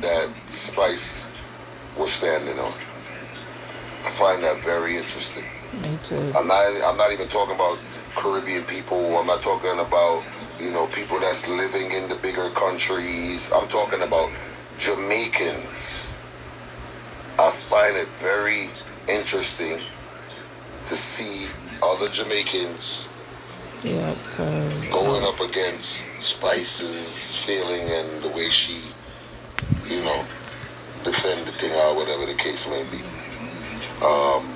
that Spice was standing on. I find that very interesting. Me too. I'm not even talking about Caribbean people. I'm not talking about people that's living in the bigger countries. I'm talking about Jamaicans. I find it very interesting to see other Jamaicans Yeah, because going up against Spice's feeling and the way she, you know, defend the thing or whatever the case may be. Um,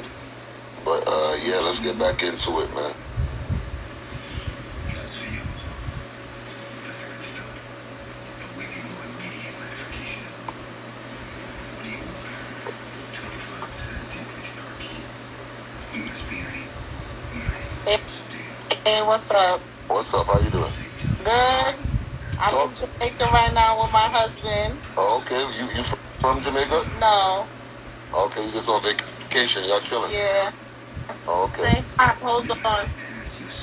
but yeah, let's get back into it, man. Hey, hey, what's up? What's up? How you doing? Good. I'm Talk. in Jamaica right now with my husband. Oh, okay. You from Jamaica? No. Okay, you just on vacation. Y'all chilling. Yeah. Oh, okay. Say hi. Hold on.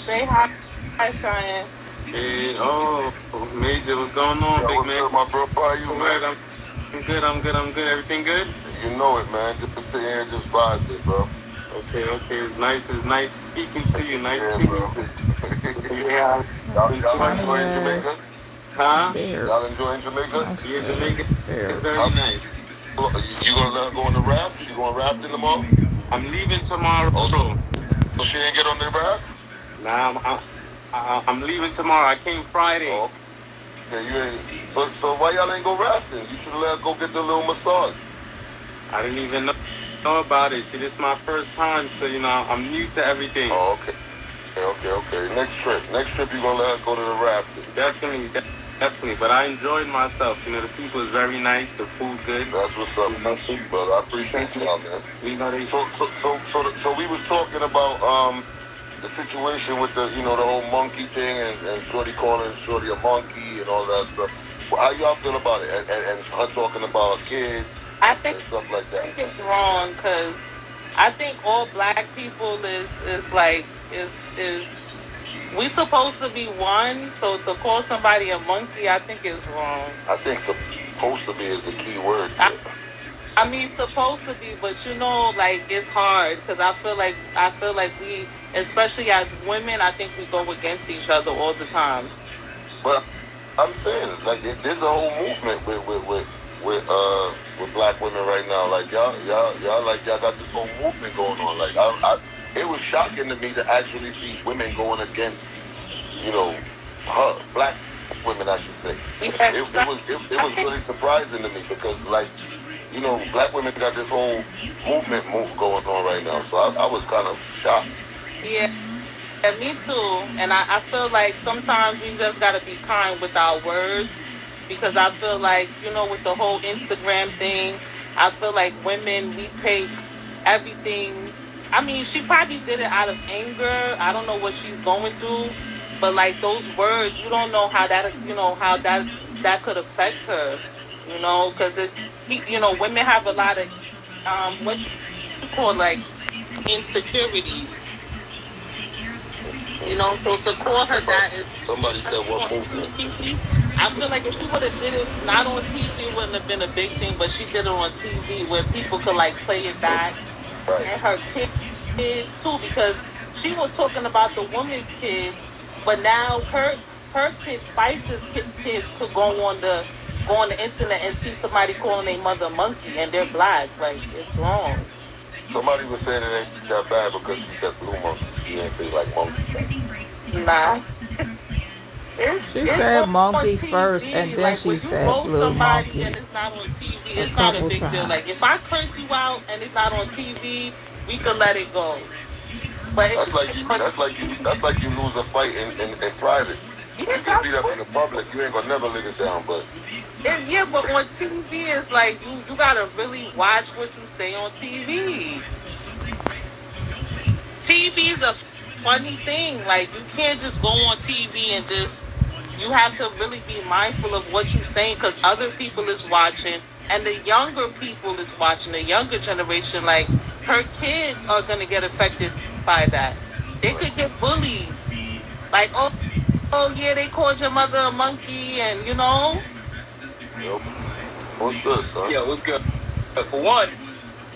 Say hi, Cheyenne. Hey, Major, what's going on, Yo, big what's man? good, my bro? How are you, man? I'm good. Everything good? You know it, man. Just sit here and just vibe it, bro. Okay. It's nice speaking to you. Nice Yeah, speaking bro. to you. Yeah. Y'all Johnny enjoying ass Jamaica? Huh? bear. Y'all enjoying Jamaica? I Yeah, said Jamaica is bear. very How- nice. You gonna let her go on the raft? You going rafting tomorrow? I'm leaving tomorrow. Oh, so she didn't get on the raft? Nah, I'm leaving tomorrow. I came Friday. Oh, okay. You ain't. So why y'all ain't go rafting? You should let her go get the little massage. I didn't even know about it. See, this is my first time, so I'm new to everything. Oh, okay. Okay. Next trip, you gonna let her go to the rafting. Definitely. But I enjoyed myself. The people is very nice. The food good. That's what's up, brother. I appreciate y'all, man. They. So we was talking about the situation with the the whole monkey thing and Shorty calling Shorty a monkey and all that stuff. Well, how y'all feel about it? And her talking about kids I think and stuff like that. it's wrong because I think all black people is like is we supposed to be one. So to call somebody a monkey, I think is wrong. I think supposed to be is the key word. I mean, supposed to be, but like it's hard because I feel like we, especially as women, I think we go against each other all the time. But I'm saying, like, there's a whole movement with black women right now. Like y'all got this whole movement going on. Like it was shocking to me to actually see women going against, her black women, I should say. It was really surprising to me because like, black women got this whole movement going on right now. So I was kind of shocked. Yeah. Yeah, me too. And I feel like sometimes we just got to be kind with our words because I feel like, with the whole Instagram thing, I feel like women, we take everything. I mean, she probably did it out of anger. I don't know what she's going through. But like those words, you don't know how that could affect her, because women have a lot of, what you call like insecurities. So to call her that is Somebody said what movement? I feel like if she would have did it not on TV, it wouldn't have been a big thing. But she did it on TV where people could like play it back, Right. and her kids too, because she was talking about the woman's kids, but now her kids, Spice's kids, could go on the internet and see somebody calling their mother monkey, and they're black. Like it's wrong. Somebody was saying it ain't that bad because she said blue monkey. She didn't say like monkey. Nah. She It's said on monkey TV. first, and then Like she when you said roast blue somebody monkey and it's not on TV, a it's not a couple big deal. Like if times. I curse you out and it's not on TV, we could let it go. But That's like you lose a fight in private. You can beat up in the public. You ain't gonna never live it down. But yeah, but on TV, it's like you gotta really watch what you say on TV. TV is a funny thing. Like you can't just go on TV and just. You have to really be mindful of what you're saying because other people is watching, and the younger people is watching. The younger generation, like her kids, are gonna get affected by that. They could get bullied. Like, oh yeah, they called your mother a monkey, and yep. What's good, son? Yo, what's good? For one,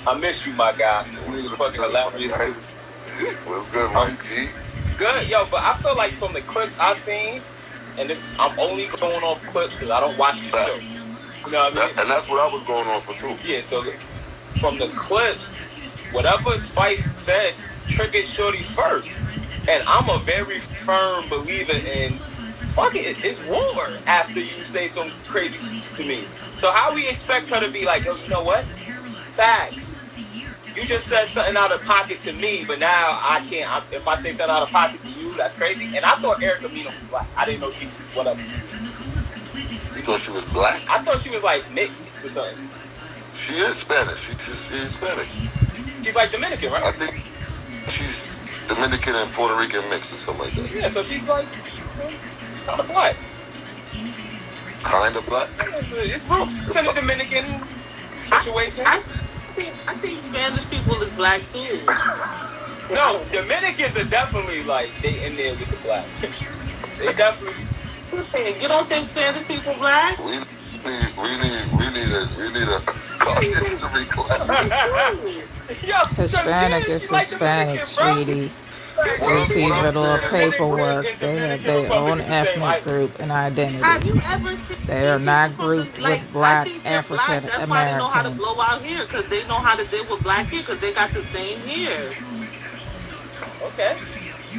I miss you, my guy. You was What's fucking good, hilarious my guy? too. What's good, my G? Good, yo, but I feel like from the clips I seen, and this is I'm only going off clips because I don't watch the Fact. show. You know what I mean? And that's what I was going on for too. Yeah. So from the clips, whatever Spice said triggered Shorty first, and I'm a very firm believer in fuck it, it's war after you say some crazy shit to me. So how we expect her to be like, yo, you know what? Facts. You just said something out of pocket to me, but now I can't. If I say something out of pocket to you, that's crazy. And I thought Erica Mena was black. I didn't know she was whatever she was. You thought she was black? I thought she was like mixed or something. She is Spanish. She's Hispanic. She's like Dominican, right? I think she's Dominican and Puerto Rican mix or something like that. Yeah, so she's like kind of black. Kind of black. It's roots in the Dominican situation. I think Spanish people is black too. No, Dominicans are definitely like they in there with the black. They definitely. You don't think Spanish people black? We need a history class. Yo, Hispanic is like Hispanic, Dominican, bro. sweetie. What I'm Receive it all saying paperwork. They have their own ethnic group and Have identity. you ever seen They are people not from the grouped like? with I black think they're black. African That's why they know how to blow Americans. out hair because they know how to deal with black hair because they got the same hair. Okay.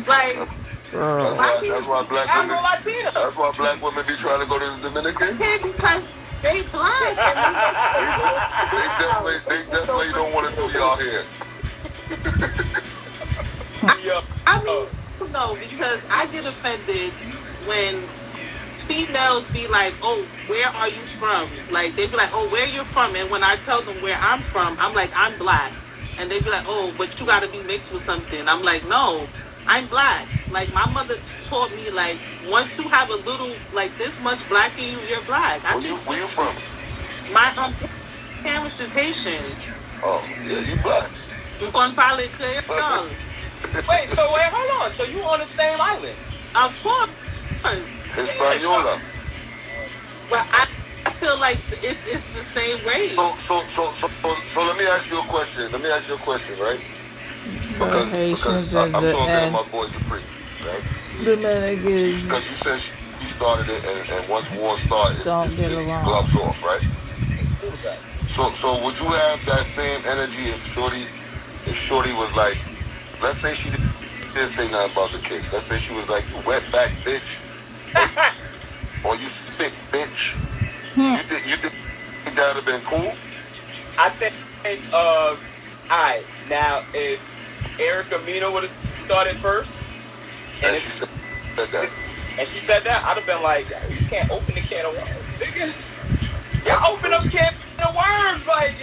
Like, Girl, that's why black Afro women. Latina. That's why black women be trying to go to the Dominican. okay, because they black. They definitely don't want to do y'all here. Yo. I mean, no, because I get offended when females be like, "Oh, where are you from?" Like they be like, "Oh, where you from?" And when I tell them where I'm from, I'm like, "I'm black," and they be like, "Oh, but you got to be mixed with something." I'm like, "No, I'm black." Like my mother taught me, like once you have a little like this much black in you, you're black. Where you from? My parents is Haitian. Oh, yeah, you black. You can parler Creole. Wait, hold on. So you on the same island? Of course. Hispaniola. But I feel like it's the same race. So let me ask you a question. Right? the Because Haitians I'm and talking to my boy Dupree, right? Dominicans Because you said she started it, and once war started, don't get it's along. gloves off, right? So would you have that same energy if Shorty was like, let's say she didn't say nothing about the kids. Let's say she was like, you wet back bitch, or you spit bitch. You think that would have been cool? I think. All right. Now, if Erica Mena would have started first, And she said that. and she said that, I'd have been like, you can't open the can of worms, nigga. Y'all open up can of worms, like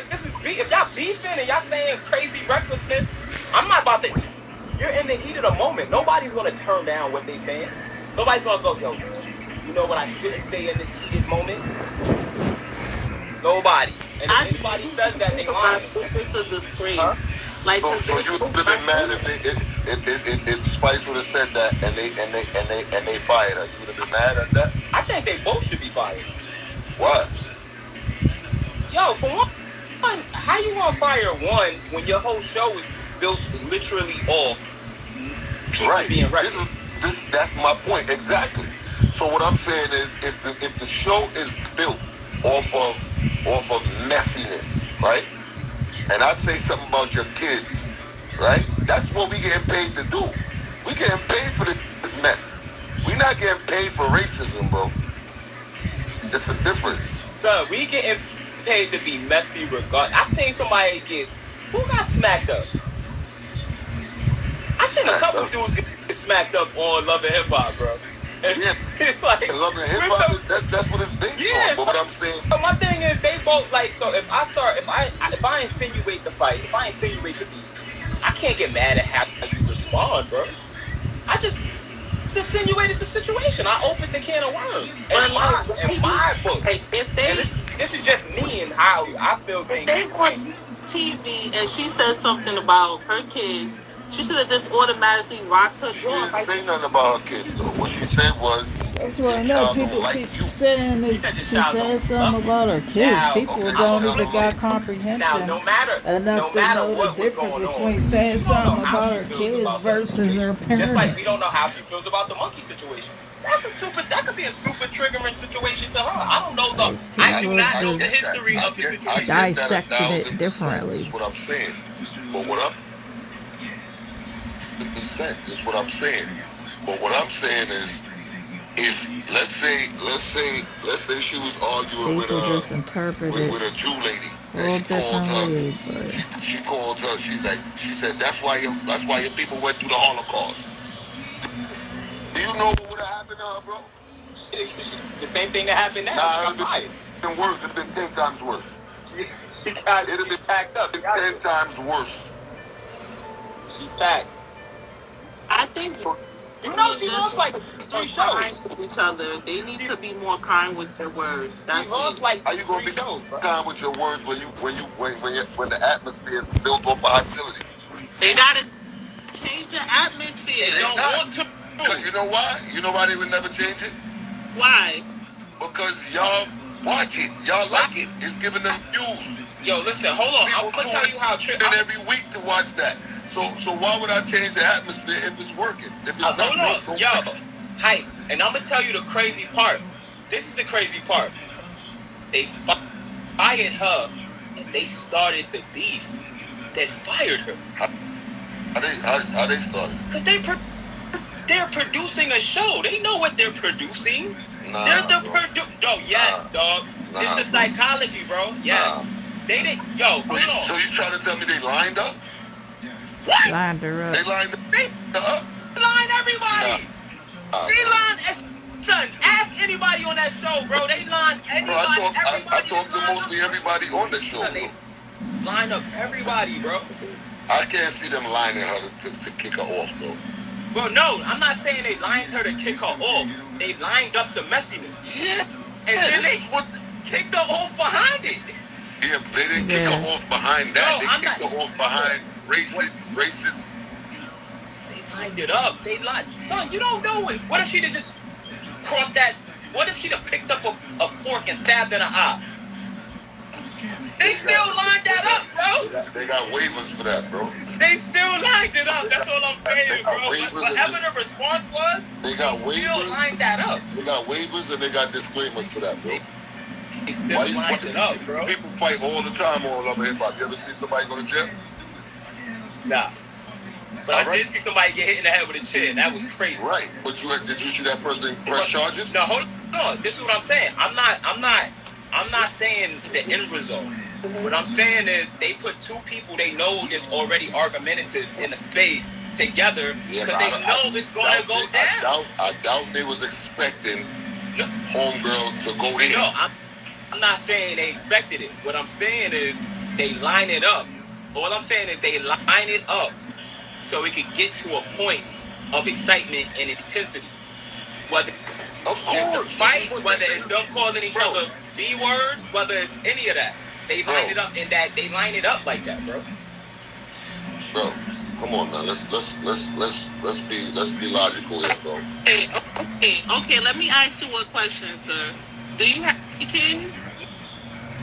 this is if y'all beefing and y'all saying crazy recklessness. I'm not about to. You're in the heat of the moment. Nobody's gonna turn down what they saying. Nobody's gonna go, yo, you know what I shouldn't say in this heated moment? Nobody. And if anybody says that, they lying. It's a disgrace. Huh? Like, So you would have been mad if Spice would have said that and they fired her. You would have been mad at that? I think they both should be fired. Why? Yo, for one, how you gonna fire one when your whole show is built literally off people being reckless? That's my point exactly. So what I'm saying is, if the show is built off of messiness, right? And I say something about your kids, right? That's what we getting paid to do. We getting paid for this mess. We not getting paid for racism, bro. It's a difference. So we getting paid to be messy regard. I seen somebody who got smacked up. I seen a couple dudes get smacked up on Love and Hip Hop, bro. And Yeah. it's like Love and Hip Hop, that's what it's based on. But what I'm saying, so my thing is they both like, so if I insinuate the fight, if I insinuate the beef, I can't get mad at how you respond, bro. I just insinuated the situation. I opened the can of worms. In my book. If they, this is just me and how I feel things. if they on TV and she says something about her kids, she should have just automatically rocked her she jaw. didn't say nothing about her kids, though. What she said was, That's why I Your know child don't people like keep you. saying You that said your she child said don't love something you. about her kids. Now, People Okay, don't your even child don't got love now, comprehension no enough to matter know the what was difference going on, between saying we don't know something how about she her feels kids about that versus her situation. Just like parenting. we don't know how she feels about the monkey situation. That could be a super triggering situation to her. I don't know Like I do people not know the just get that. history of the I situation. get that dissecting it 1,000%. differently. Is what I'm saying. But what percent is what I'm saying. But what I'm saying is, if let's say she was arguing People just interpret it with a Jew lady, a and little he called her. differently, but She called her. She said that's why your people went through the Holocaust. Do you know what would have happened to her, bro? The same thing that happened now. She got fired. Been worse. It'd have been 10 times worse. It'd have been packed up. Been 10 times worse. She packed. I think You know she lost like 3 kind shows. with each other. They need to be more kind with their words. She That's lost it. like How you gonna 3 be shows, bro. kind with your words when the atmosphere is built off of hostility? They gotta change the atmosphere. They don't want to. Because you know why? You know why they would never change it? Why? Because y'all watch it. Y'all like it. It's giving them views. Yo, listen, hold on. I'm gonna tell you how. In every week to watch that. So why would I change the atmosphere if it's working? If it's not hold on, don't yo, fix it. Hype, and I'm gonna tell you the crazy part. This is the crazy part. They fired her, and they started the beef that fired her. How they started? Cause they're producing a show. They know what they're producing. Nah, they're the bro. Dog, yes, dog. Nah, it's the psychology, bro. Yes. Nah. They didn't. Yo, hold So on. you trying to tell me they lined up? What? lined her up. They lined up. They line everybody. They line. Son, ask anybody on that show, bro. They line anybody. Bro, I everybody. talked to mostly everybody on the show, Son, bro. they line up everybody, bro. I can't see them lining her to kick her off, bro. Bro, no, I'm not saying they lined her to kick her off. They lined up the messiness. Yeah. And then they kicked her off behind it. Yeah, they didn't kick her off behind that. No, they kicked her off behind racist. They lined it up. They lined. Son, you don't know it. What if she'd have just crossed that? What if she'd have picked up a fork and stabbed in her eye? They still lined that up, bro. They got waivers for that, bro. They still lined it up. That's all I'm saying, bro. Whatever the response was, they got still waivers. lined that up. They got waivers and they got disclaimers for that, bro. They still lined it up, bro. People fight all the time on Love and Hip Hop. You ever see somebody go to jail? Nah. But I did see somebody get hit in the head with a chair. That was crazy. Right. But did you see that person press charges? No, hold on. This is what I'm saying. I'm not saying the end result. What I'm saying is they put two people they know is already argumentative in a space together because they know it's going to go down. I doubt they was expecting homegirl to go in. No, I'm not saying they expected it. What I'm saying is they line it up. All I'm saying is they line it up so it could get to a point of excitement and intensity. Whether it's a fight, whether it's them calling each other B words, whether it's any of that. They line it up in that. They line it up like that, bro. Bro, come on, man. Let's be logical here, bro. Okay. Let me ask you a question, sir. Do you have any kids?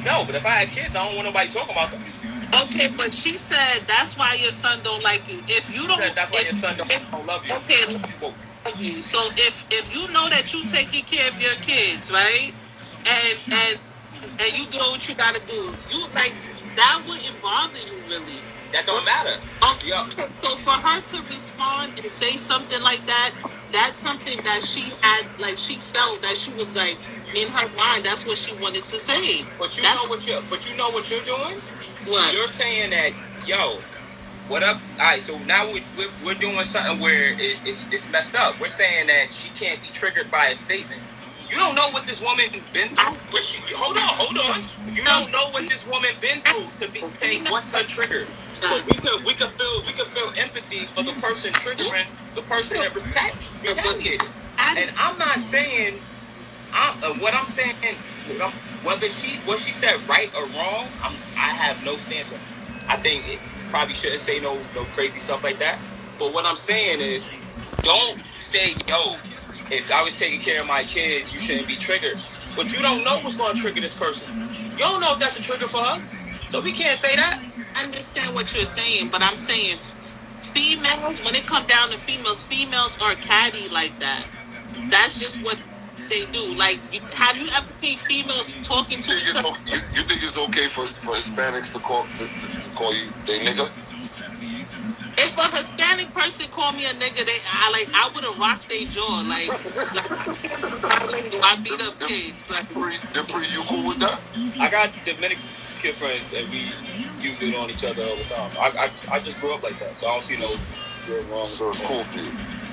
No, but if I had kids, I don't want nobody talking about them. Okay, but she said that's why your son don't like you. If you don't, that's why your son don't love you. Okay, love you. So if you know that you taking care of your kids, right, and you doing what you gotta do, you like that wouldn't bother you really. That don't matter. Okay, so for her to respond and say something like that, that's something that she had, like she felt that she was like in her mind. That's what she wanted to say. But you know what you're doing. What? You're saying that, yo, what up? All right, so now we're doing something where it's messed up. We're saying that she can't be triggered by a statement. You don't know what this woman been through. Hold on. You don't know what this woman been through to say what's her trigger. But we could feel empathy for the person triggering the person that retaliated. And I'm not saying what I'm saying. Whether what she said right or wrong, I have no stance on it. I think it probably shouldn't say no crazy stuff like that. But what I'm saying is, don't say, yo, if I was taking care of my kids, you shouldn't be triggered. But you don't know what's going to trigger this person. You don't know if that's a trigger for her. So we can't say that. I understand what you're saying, but I'm saying females, when it comes down to females are catty like that. That's just what they do. Like, have you ever seen females talking to each other? You think it's okay for Hispanics to call you they nigga? If a Hispanic person call me a nigga, I would have rocked their jaw. I beat up kids. Dupree, you cool with that? I got Dominican friends and we use it on each other all the time. I just grew up like that, so I don't see no real wrong. So it's cool for you.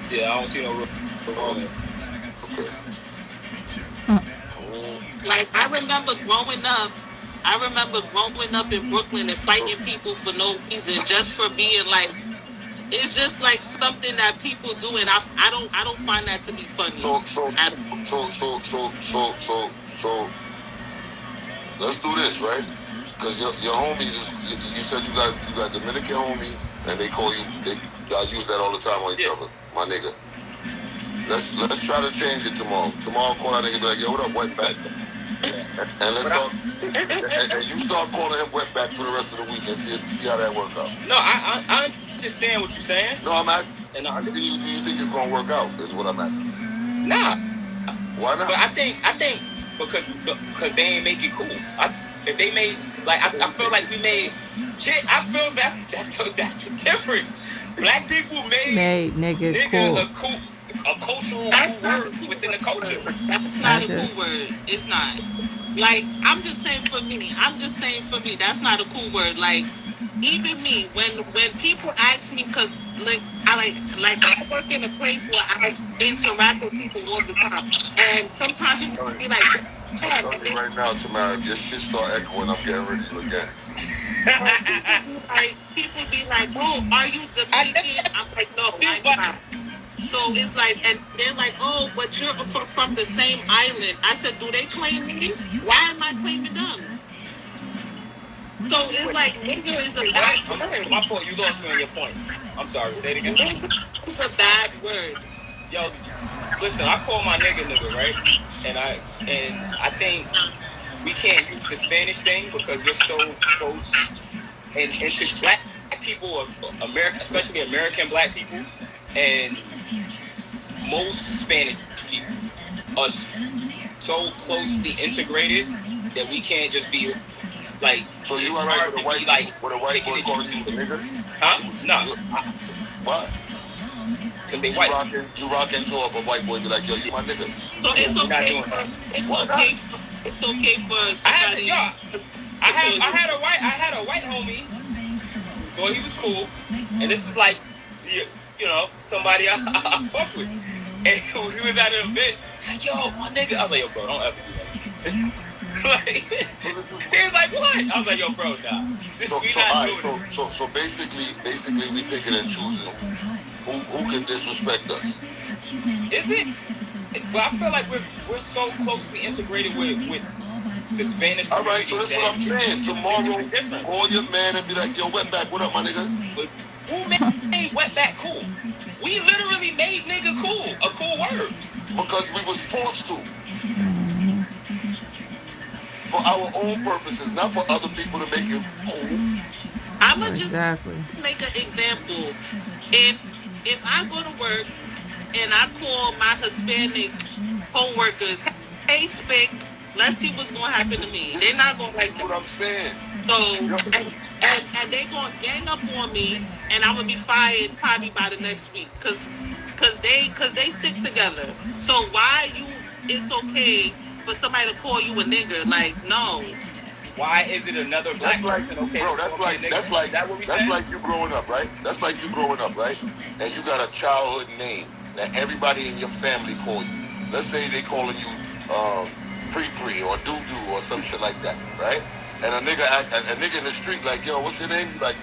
Yeah, I don't see no real wrong. Okay. Like, I remember growing up in Brooklyn and fighting people for no reason, just for being like, it's just like something that people do, and I don't find that to be funny. So let's do this, right? Because your homies, you said you got Dominican homies, and they call you, y'all use that all the time on each other, my nigga. Let's try to change it tomorrow. Tomorrow, call that nigga and be like, yo, what up, wetback? And let's talk. And you start calling him wetback for the rest of the week and see how that works out. No, I understand what you're saying. No, I'm asking. Do you think it's gonna work out? Is what I'm asking. Nah. Why not? But I think because they ain't make it cool. If they made I feel like we made shit. I feel that's the difference. Black people made nigga cool. A cultural cool word within the culture. That's not a cool word. It's not. Like, I'm just saying for me, that's not a cool word. Like, even me, when people ask me, because I work in a place where I interact with people all the time, and sometimes you can be like, right now, Tamara, if your shit start echoing, I'm getting ready to again. People be like, oh, are you Dominican? I'm like, no, I'm not. So it's like, and they're like, oh, but you're from the same island. I said, do they claim me? Why am I claiming them? So it's like, nigga is a bad word. My fault, you lost me on your point. I'm sorry, say it again. Nigga is a bad word. Yo, listen, I call my nigga, right? And I think we can't use the Spanish thing because we're so close. And to black people, America, especially American black people, and most Spanish people are so closely integrated that we can't just be like. So you alright with a white boy calling you a nigga? Huh? No. Why? Because they white. You rocking to a white boy be like, yo, you my nigga. So it's okay. It's okay for somebody. I had a white homie. Thought he was cool, and this is like, you know, somebody I fuck with. And he was at an event, like, yo, my nigga. I was like, yo, bro, don't ever do that. He was like, what? I was like, yo, bro, nah. So basically, we picking and choosing who can disrespect us. Is it? But I feel like we're so closely integrated with the Spanish. All right, so that's what I'm saying. Tomorrow, call your man and be like, yo, wetback, what up, my nigga? But who made wetback cool? We literally made nigga cool, a cool word. Because we was forced to. For our own purposes, not for other people to make it cool. I'm gonna just make an example. If I go to work and I call my Hispanic co-workers, hey, Spick, let's see what's gonna happen to me. They're not gonna like what I'm saying. So and they're gonna gang up on me, and I'm gonna be fired probably by the next week, cause they stick together. So why it's okay for somebody to call you a nigga? Like, no. Why is it another black person okay? Bro, that's like you growing up, right? That's like you growing up, right? And you got a childhood name that everybody in your family call you. Let's say they calling you Pre or Doo or some shit like that, right? And a nigga in the street like, yo, what's your name? You like,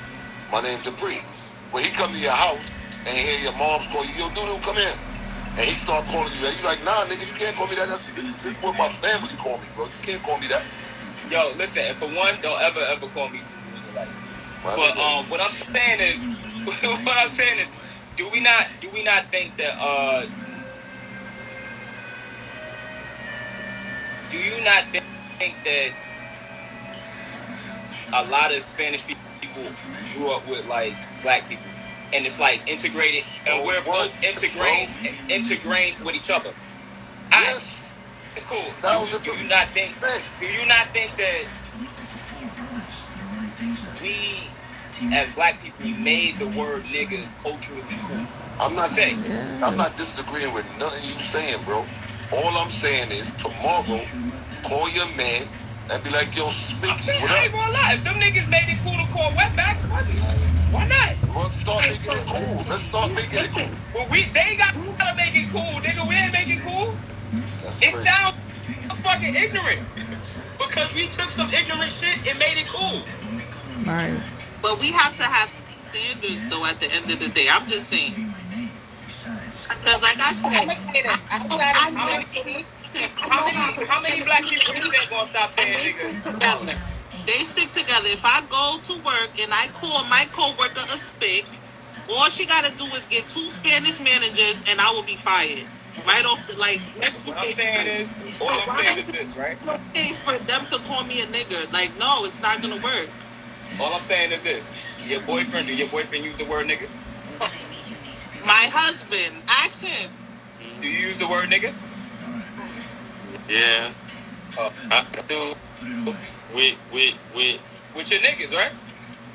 my name's Dupree. When he come to your house and hear your mom's call you, yo, Doo, come here. And he start calling you that. You like, nah, nigga, you can't call me that. This is what my family call me, bro. You can't call me that. Yo, listen, and for one, don't ever call me Doo in your life. But what I'm saying is, do we not think that do you not think that a lot of Spanish people grew up with like black people, and it's like integrated, and we're both integrated with each other? Yes. Cool. Do you not think that we as black people made the word nigga culturally cool? I'm not disagreeing with nothing you saying, bro. All I'm saying is tomorrow, call your man and be like, yo, Spinky, what up? I ain't gonna lie. If them niggas made it cool to call wetbacks, why not? Let's start making it cool. Let's start making it cool. Well, they ain't gotta make it cool, nigga. We ain't make it cool. It sounds fucking ignorant. Because we took some ignorant shit and made it cool. Right. But we have to have standards, though, at the end of the day. I'm just saying. Because, like I said, I'm gonna say this. How many black people you think gonna stop saying nigga? They stick together. If I go to work and I call my coworker a spick, all she gotta do is get 2 Spanish managers and I will be fired. Right off the next week. All I'm saying is this, right? Okay, for them to call me a nigger, no, it's not gonna work. All I'm saying is this: do your boyfriend use the word nigga? My husband, ask him. Do you use the word nigga? Yeah. I do. With your niggas, right?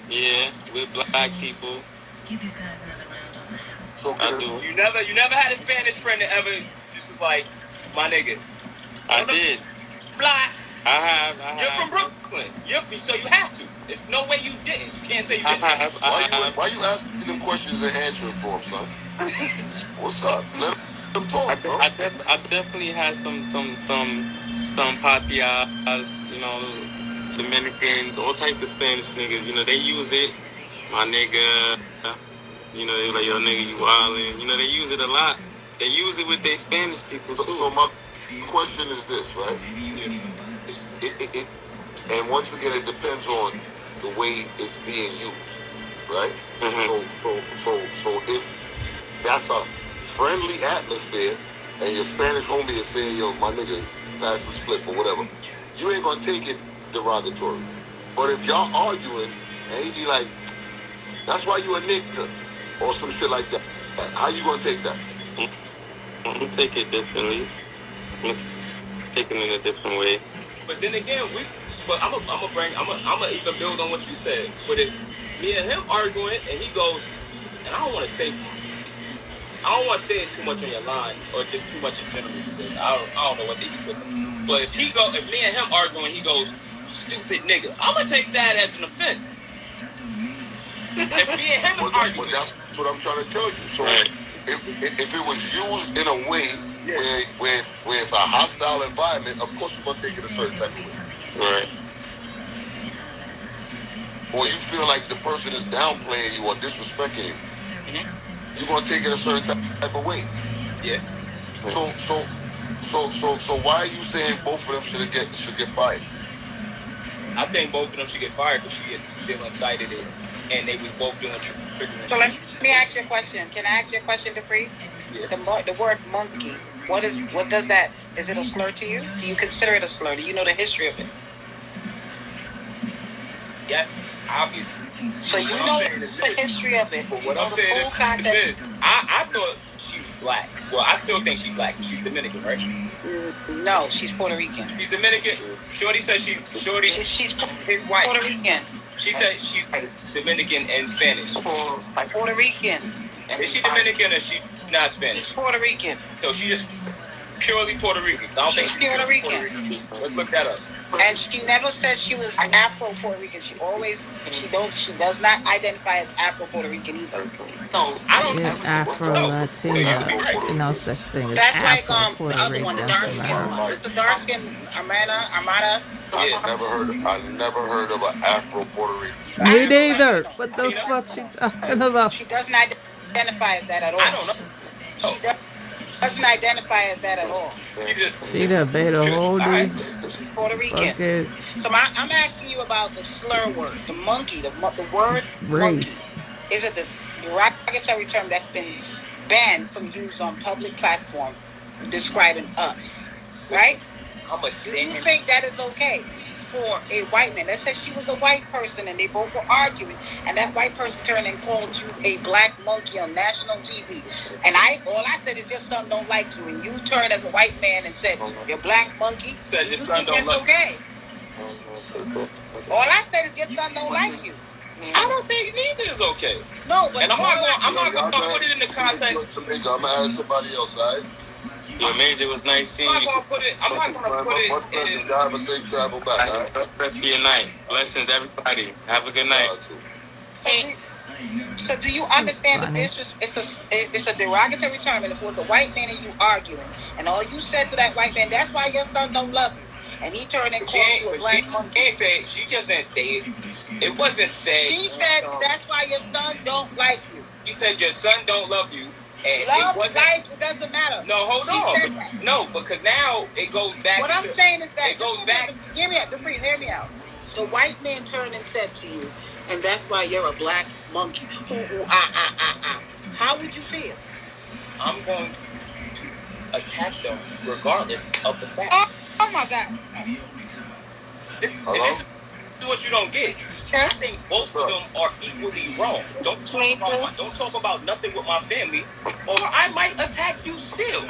Yeah, with black people. Give these guys another round on the house. I do. You never had a Spanish friend that ever just was like, my nigga. I did. Black. I have. You're from Brooklyn. So you have to. There's no way you didn't. You can't say you didn't. Why you asking them questions and answering for them, son? What's up? Let them talk, bro. I definitely had some papias, Dominicans, all types of Spanish niggas. They use it. My nigga. They're like, yo, nigga, you wildin'. They use it a lot. They use it with their Spanish people, too. So my question is this, right? It and once again, it depends on the way it's being used, right? Mm-hmm. So if that's a friendly atmosphere and your Spanish homie is saying, yo, my nigga, pass the split or whatever, you ain't gonna take it derogatory. But if y'all arguing and he be like, that's why you a nigga or some shit like that, how you gonna take that? I'm gonna take it differently. I'm gonna take it in a different way. But then again, I'm gonna even build on what you said. But if me and him arguing and he goes, and I don't want to say it too much on your line or just too much in general because I don't know what they do with him. But if me and him arguing, he goes, stupid nigga, I'm gonna take that as an offense. If me and him arguing, but that's what I'm trying to tell you. So if it was used in a way where it's a hostile environment, of course you're gonna take it a certain type of way. Right. Or you feel like the person is downplaying you or disrespecting you, you're gonna take it a certain type of way. Yeah. So why are you saying both of them should get fired? I think both of them should get fired because she had still incited it, and they was both doing triggering. So let me ask you a question. Can I ask you a question, Dupree? Yeah. The word monkey. What does that? Is it a slur to you? Do you consider it a slur? Do you know the history of it? Yes, obviously. So you know the history of it. But what I'm saying is this. I thought she was black. Well, I still think she's black. She's Dominican, right? No, she's Puerto Rican. She's Dominican. Shorty says she's his wife. Puerto Rican. She said she's Dominican and Spanish. Puerto Rican. Is she Dominican or she not Spanish? She's Puerto Rican. So she's just purely Puerto Rican. I don't think she's Puerto Rican. Let's look that up. And she never said she was Afro Puerto Rican. She does not identify as Afro Puerto Rican either. So I don't Afro Latino. No such thing as that's Afro like Puerto the other Rican. one, the dark skin one. It's the dark skin Armada. I never heard of an Afro Puerto Rican. Me neither. What the fuck she talking about? She doesn't identify as that at all. I don't know. She doesn't identify as that at all. She done made a whole new She's Puerto Rican. fucking So I'm asking you about the slur word, the monkey, the word race. monkey. Is it the derogatory term that's been banned from use on public platform describing us, right? I'm a Do stand. you think that is okay for a white man? Let's say she was a white person and they both were arguing, and that white person turned and called you a black monkey on national TV. And all I said is your son don't like you, and you turned as a white man and said you're black monkey. Said your you son think don't that's like okay? All I said is your son don't like you. I don't think neither is okay. No, but And I'm not gonna put it in the context. I'm gonna ask somebody else, all right? Your Major was nice seeing I'm you. not gonna put it in. Have a safe travel back, all right? Rest of your night. Blessings, everybody. Have a good night. So do you understand that funny. it's a derogatory term, and if it was a white man and you arguing, and all you said to that white man, that's why your son don't love you, and he turned and called you a black monkey. Can't say she just didn't say it. It wasn't said. She said that's why your son don't like you. She said your son don't love you. And love, it wasn't, like, it doesn't matter. No, hold on. No, because now it goes back. What I'm saying is that it goes back. Hear me out. Hear me out. The white man turned and said to you, and that's why you're a black monkey. Ooh, ooh, ah, ah, ah, ah. How would you feel? I'm going to attack them regardless of the fact. Oh my God. This is what you don't get. I think both of them are equally wrong. Don't talk about nothing with my family, or I might attack you still.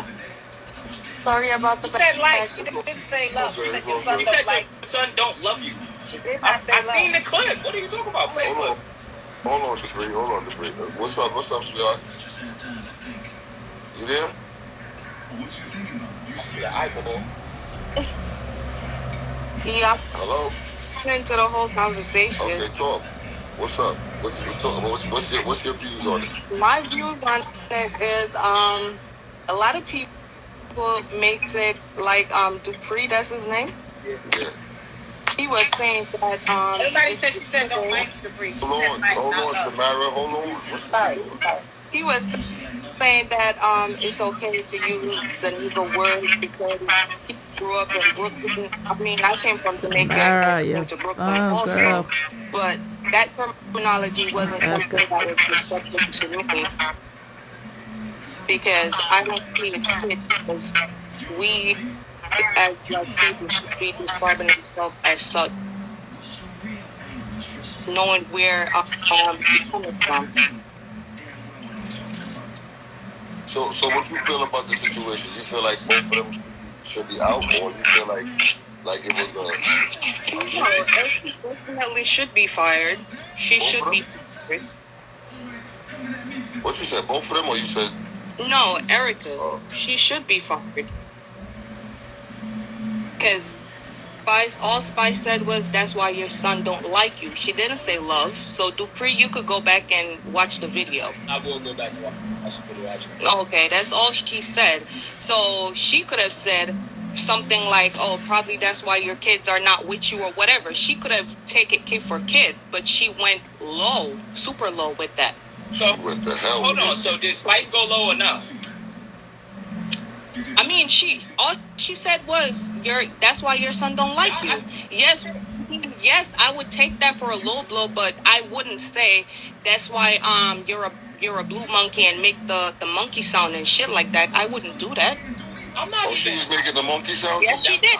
Sorry about the She said like. She didn't say love. She said your son She don't said like. your son don't love you. She did not say love. I seen the clip. What are you talking about? Play clip. Hold on, Debris. What's up, sweetheart? You there? I see the eyeball. Yeah, Hello? into the whole conversation. Okay, talk. What's up? What's your views on it? My views on it is a lot of people makes it like Dupree, that's his name. Yeah. He was saying that Everybody said she said don't like you, Dupree. Hold on, Tamara, hold on. Sorry. he was saying that it's okay to use the nigger word because he grew up in Brooklyn. I mean, I came from Jamaica and went to Brooklyn also, girl. but that terminology wasn't something that was accepted to me because I don't see it fit because we as black people should be describing themselves as such, knowing where we're coming from. So what you feel about the situation? You feel like both of them should be out, or you feel like it was No, Elsie definitely should be fired. She should be fired. What you said? Both of them, or you said? No, Erica. She should be fired. Because all Spice said was, that's why your son don't like you. She didn't say love. So Dupree, you could go back and watch the video. I will go back and watch the video actually. Okay, that's all she said. So she could have said something like, oh, probably that's why your kids are not with you or whatever. She could have taken kid for kid, but she went low, super low with that. So What the hell? hold on. So did Spice go low or no? I mean, all she said was, that's why your son don't like you. Yes, I would take that for a low blow, but I wouldn't say that's why you're a blue monkey and make the monkey sound and shit like that. I wouldn't do that. I'm not. Oh, she's making the monkey sound? Yes, she did.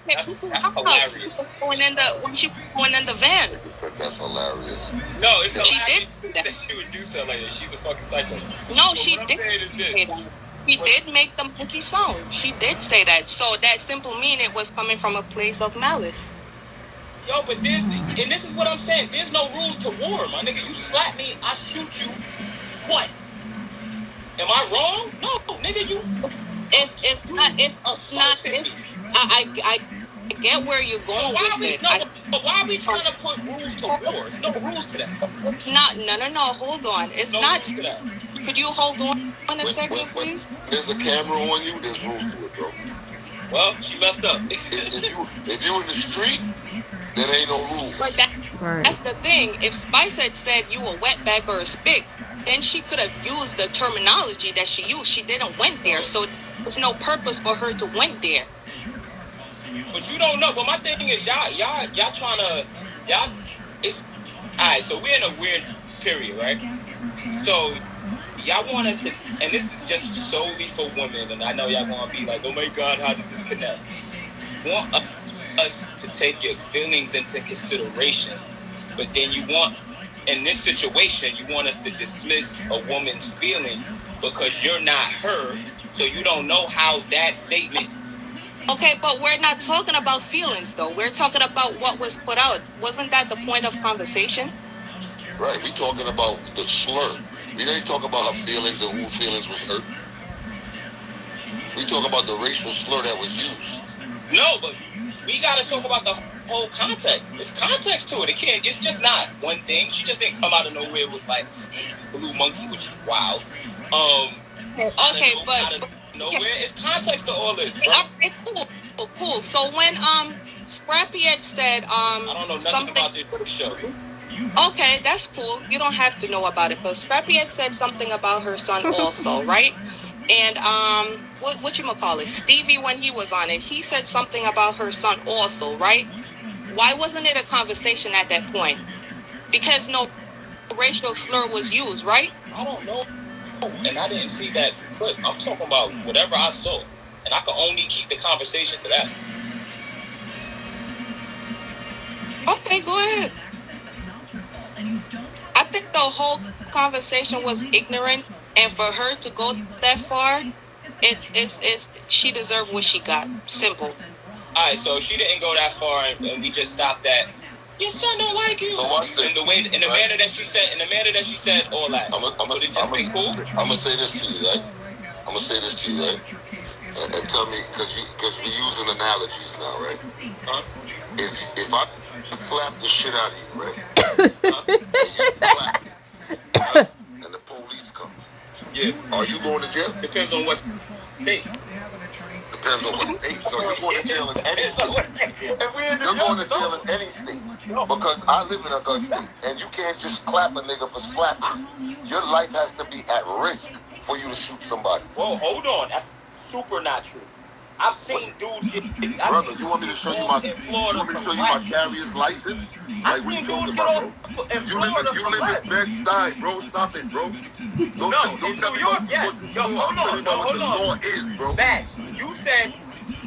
That's hilarious. When she was going in the van. That's hilarious. No, it's She hilarious did that she would do something like that. She's a fucking psycho. No, But she what I'm did. saying is this. Say that. She did make the monkey sound. She did say that. So that simple mean it was coming from a place of malice. Yo, but this is what I'm saying. There's no rules to war, my nigga. You slap me, I shoot you. What? Am I wrong? No, nigga, you. It's not. I get where you're going with it. But why are we trying to put rules to war? There's no rules to that. No. Hold on. It's No not. rules to that. Could you hold on a second, When please? there's a camera on you, there's rules to it, bro. Well, she messed up. If you in the street, there ain't no rule. But that's the thing. If Spice had said you a wetback or a spick, then she could have used the terminology that she used. She didn't went there, so there's no purpose for her to went there. But you don't know. But my thing is, y'all trying to, it's, all right, so we're in a weird period, right? So y'all want us to, and this is just solely for women, and I know y'all want to be like, oh my God, how does this connect? want us to take your feelings into consideration, but then you want, in this situation, you want us to dismiss a woman's feelings because you're not her, so you don't know how that statement. Okay, but we're not talking about feelings, though. We're talking about what was put out. Wasn't that the point of conversation? Right, we talking about the slur. We ain't talking about her feelings and whose feelings was hurt. We talking about the racial slur that was used. No, but we gotta talk about the whole context. There's context to it. It's just not one thing. She just didn't come out of nowhere. It was like blue monkey, which is wild. Okay, but out of nowhere. It's context to all this, bro. Okay, cool. So when Scrappy had said I don't know nothing something about this show. Okay, that's cool. You don't have to know about it. But Scrappy had said something about her son also, right? And what you call it? Stevie, when he was on it, he said something about her son also, right? Why wasn't it a conversation at that point? Because no racial slur was used, right? I don't know, and I didn't see that clip. I'm talking about whatever I saw, and I can only keep the conversation to that. Okay, go ahead. I think the whole conversation was ignorant, and for her to go that far, it's she deserved what she got. Simple. All right, so she didn't go that far, and we just stopped at your son don't like you. So in the manner that she said, all that. I'm gonna say this to you, right? I'm gonna say this to you, right? And tell me, because we using analogies now, right? Huh? If I slap the shit out of you, right? And you clap it, and the police comes. Yeah. Are you going to jail? Depends on what state. Depends on what state. So you're going to jail in any state. You're going to jail in any state. Because I live in a good state. And you can't just clap a nigga for slapping. Your life has to be at risk for you to shoot somebody. Whoa, hold on. That's super not true. I've seen dudes get... Brother, you want me to show you my carrier's license? I've seen dudes get off in Florida You live in Bed-Stuy, bro. Stop it, bro. No, in New York, yes. Yo, hold on. What the law is, bro. Matt, you said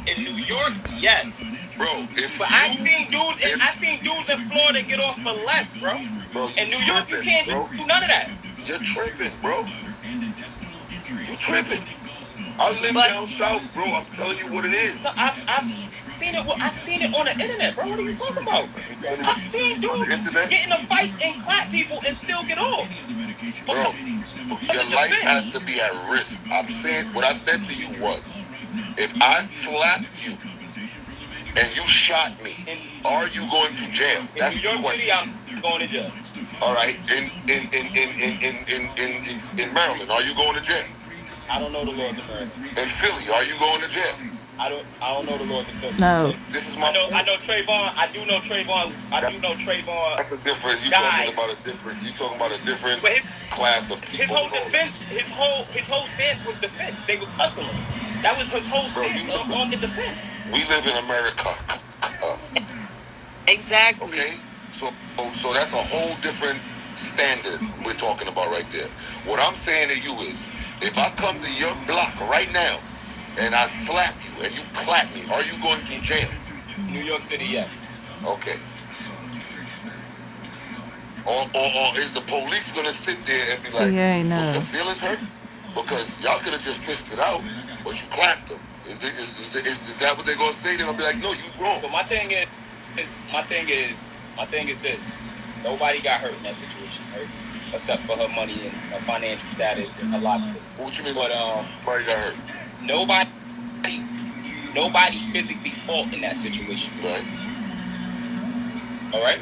in New York, yes. Bro, I've seen dudes in Florida get off for less, bro. In New York, you can't do none of that. You're tripping, bro. You're tripping. I live down south, bro. I'm telling you what it is. No, I've seen it. I've seen it on the internet, bro. What are you talking about? I've seen dudes get in a fight and clap people and still get off. Bro, your life has to be at risk. I'm saying what I said to you was, if I slapped you and you shot me, are you going to jail? That's in New York City, I'm going to jail. All right. In Maryland, are you going to jail? I don't know the laws of Maryland. In Philly, are you going to jail? I don't know the laws of Philly. No. This is my I know Trayvon. I do know Trayvon. That's a different. You talking about a different class of people. His whole defense, his whole stance was defense. They was tussling. That was his whole stance on the defense. We live in America. Exactly. Okay, so that's a whole different standard we're talking about right there. What I'm saying to you is, if I come to your block right now and I slap you and you clap me, are you going to jail? New York City, yes. Okay. Or is the police gonna sit there and be like, was your feelings hurt? Because y'all could have just pissed it out, but you clapped them. Is that what they're gonna say? They're gonna be like, no, you wrong. But my thing is this. Nobody got hurt in that situation, right? Except for her money and her financial status and a lot of it. What you mean? But nobody got hurt. Nobody physically fought in that situation. Right. All right.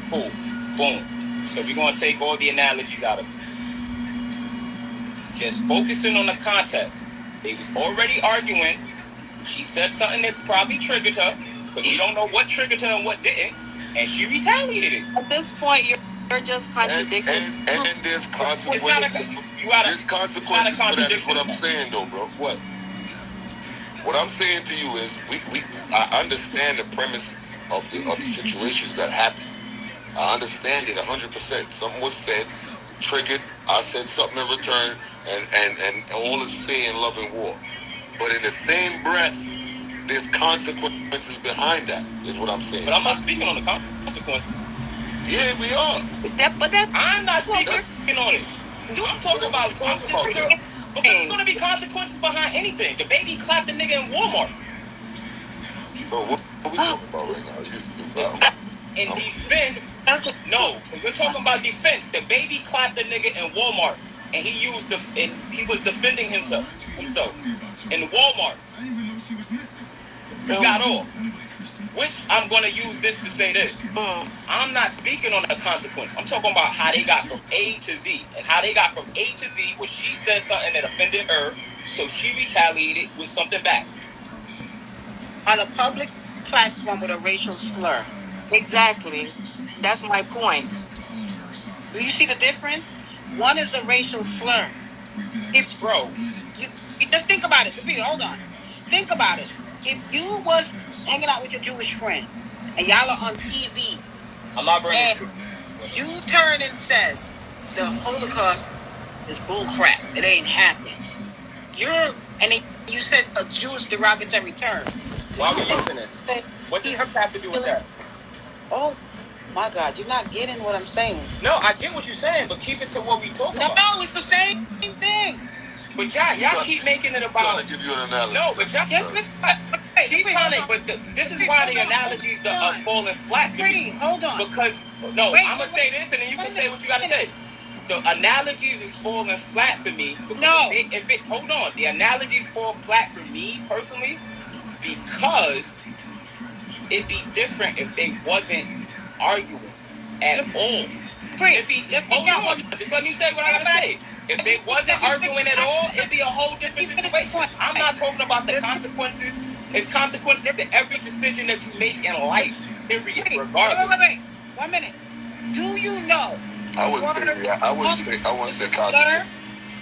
Cool. Boom. So we're gonna take all the analogies out of it. Just focusing on the context. They was already arguing. She said something that probably triggered her, because we don't know what triggered her and what didn't, and she retaliated. At this point, you're just contradicting. And there's consequences. There's consequences for that. Is what I'm saying, though, bro. What? What I'm saying to you is, I understand the premise of the situations that happen. I understand it 100%. Something was said, triggered. I said something in return, and all is fair in love and war. But in the same breath, there's consequences behind that, is what I'm saying. But I'm not speaking on the consequences. Yeah, we are. I'm not speaking on it. I'm talking about. I'm just because there's going to be consequences behind anything. The baby clapped the nigga in Walmart. So what are we talking about right now? In defense, no, we're talking about defense. The baby clapped the nigga in Walmart, and he was defending himself in Walmart. He got off. Which I'm going to use this to say this. I'm not speaking on the consequence. I'm talking about how they got from A to Z. And how they got from A to Z was she said something that offended her, so she retaliated with something back. On a public platform with a racial slur. Exactly. That's my point. Do you see the difference? One is a racial slur. If Bro, you just think about it. Hold on. Think about it. If you was hanging out with your Jewish friends and y'all are on TV, I'm not bringing you turn and said the Holocaust is bullcrap. It ain't happening. And then you said a Jewish derogatory term. Why are we using this? What does this have to do with that? Oh my God, you're not getting what I'm saying. No, I get what you're saying, but keep it to what we talking about. No, it's the same thing. But y'all keep making it about. I'm trying to give you an analogy. No, but y'all. She's trying to. But this is why the analogies are falling flat for me. Hold on. Because I'm gonna say this, and then you can say what you gotta say. The analogies is falling flat for me. No. Hold on. The analogies fall flat for me personally because it'd be different if they wasn't arguing at all. Hold on. Just let me say what I gotta say. If they wasn't arguing at all, it'd be a whole different situation. I'm not talking about the consequences. It's consequences to every decision that you make in life, period, regardless. Wait. 1 minute. Do you know? I wouldn't say consequences.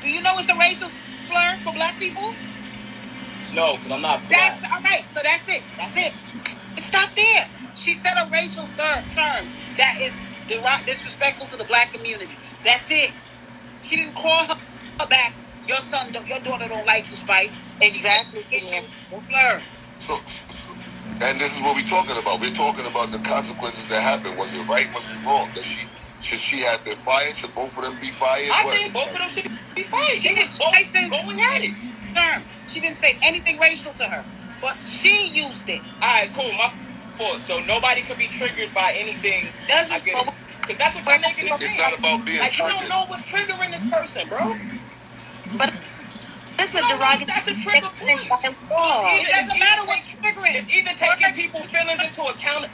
Do you know it's a racial slur for black people? No, because I'm not black. That's all right. So that's it. It's not there. She said a racial term that is disrespectful to the black community. That's it. She didn't call her back. Your daughter don't like you, Spice. Exactly. Slur. So, and this is what we're talking about. We're talking about the consequences that happened. Was it right? Was it wrong? Should she have been fired? Should both of them be fired? I think both of them should be fired. They was both going at it. She didn't say anything racial to her, but she used it. All right, cool. My fault. So nobody could be triggered by anything. I get it. Because that's what you're making it seem. It's not about being like, you triggered. don't know what's triggering this person, bro. But that's a derogatory. That's a trigger point. It doesn't matter what's triggering. It's either taking people's feelings into account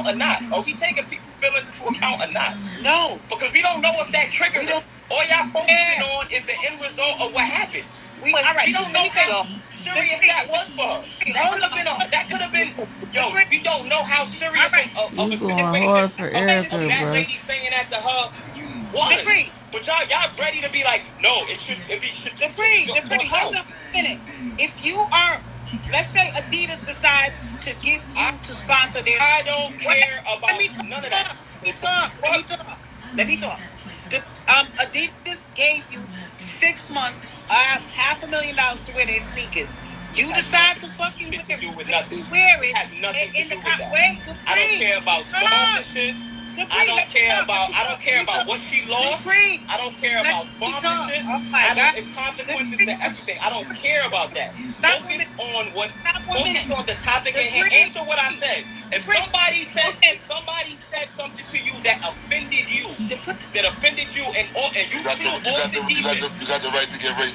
or not. Are we taking people's feelings into account or not? No. Because we don't know if that triggered them. All y'all focusing on is the end result of what happened. We don't know how serious that was for her. That could have been. Yo, we don't know how serious of a You going hard for Erica, that bro. lady saying that to her was. But y'all ready to be like, no, it should be. Hold on a minute. If you are, let's say Adidas decides to give you to sponsor their. I don't care about none of that. Let me talk. Adidas gave you 6 months, $500,000 to wear their sneakers. You decide to fucking wear it. Has nothing to do with that. I don't care about sponsorships. I don't care about what she lost. I don't care about sponsorships. It's consequences to everything. I don't care about that. Focus on the topic at hand. Answer what I said. If somebody said something to you that offended you, and you got the right to get racist.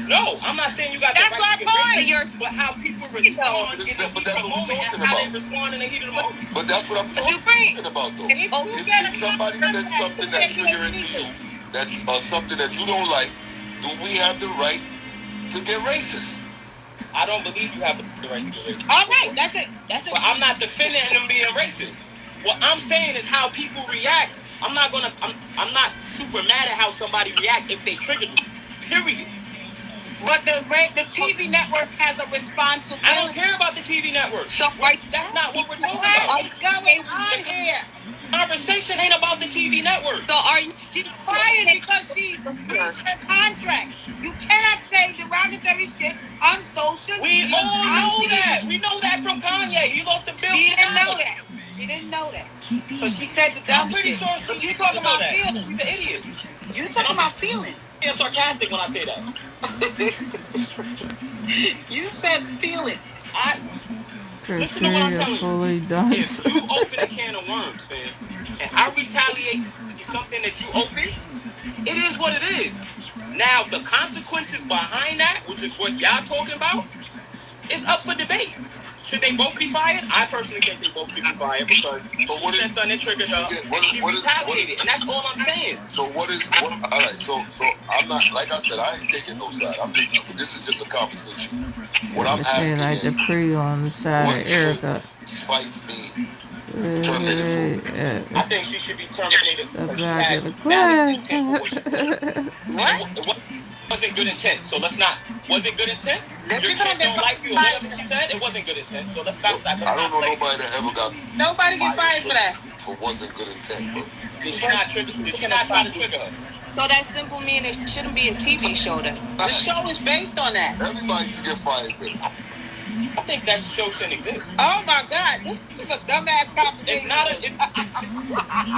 No, I'm not saying you got the right to get racist, but how people respond in the heat of the moment and how they respond in the heat of the moment. But that's what I'm talking about, though. If somebody said something that's triggering to you, that's something that you don't like, do we have the right to get racist? I don't believe you have the right to get racist. All right, that's it. But I'm not defending them being racist. What I'm saying is how people react. I'm not super mad at how somebody react if they trigger me. Period. But the TV network has a responsibility. I don't care about the TV network. So That's not what we're talking What about. is going on here? Conversation ain't about the TV network. So are you? She's quiet because she breached her contract. You cannot say derogatory shit on social We media. all know that. We know that from Kanye. He lost the bill. She didn't know that. She didn't know that. So she said the dumb I'm pretty shit. sure But she you didn't talking know about that. feelings. She's an idiot. You talking about feelings. I'm sarcastic when I say that. You said feelings. Listen to what I'm telling you. fully done. If you open a can of worms, man, and I retaliate to something that you open, it is what it is. Now, the consequences behind that, which is what y'all talking about, is up for debate. Should they both be fired? I personally think they both should be fired because she said something that triggered her, and she retaliated, and that's all I'm saying. So all right, so I'm not, like I said, I ain't taking no side. This is just a conversation. What I'm saying like asking the is, pre on the side what of Erica. should Spice be terminated for? I think she should be terminated The because she back had of the malice class. intent for what she said. What? It wasn't good intent, so let's not. Was it good intent? Let's Your be kid honest, don't like you or whatever she said. It wasn't good intent, so let's not. I don't know nobody that ever got Nobody get fired for that. for wasn't good intent, bro. Did she not trigger? Did she not try to trigger her? So that simple mean it shouldn't be a TV show then. The show is based on that. Everybody can get fired, baby. I think that show shouldn't exist. Oh my God, this is a dumbass conversation. It's not a.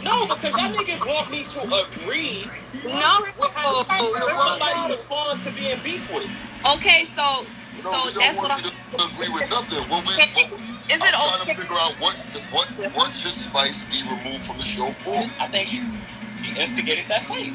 No, because y'all niggas want me to agree No. with how somebody responds to being beef with. Okay, so We so don't that's what want you to agree with nothing. Is it I'm trying okay? to figure out what should Spice be removed from the show for. I think she instigated that fight.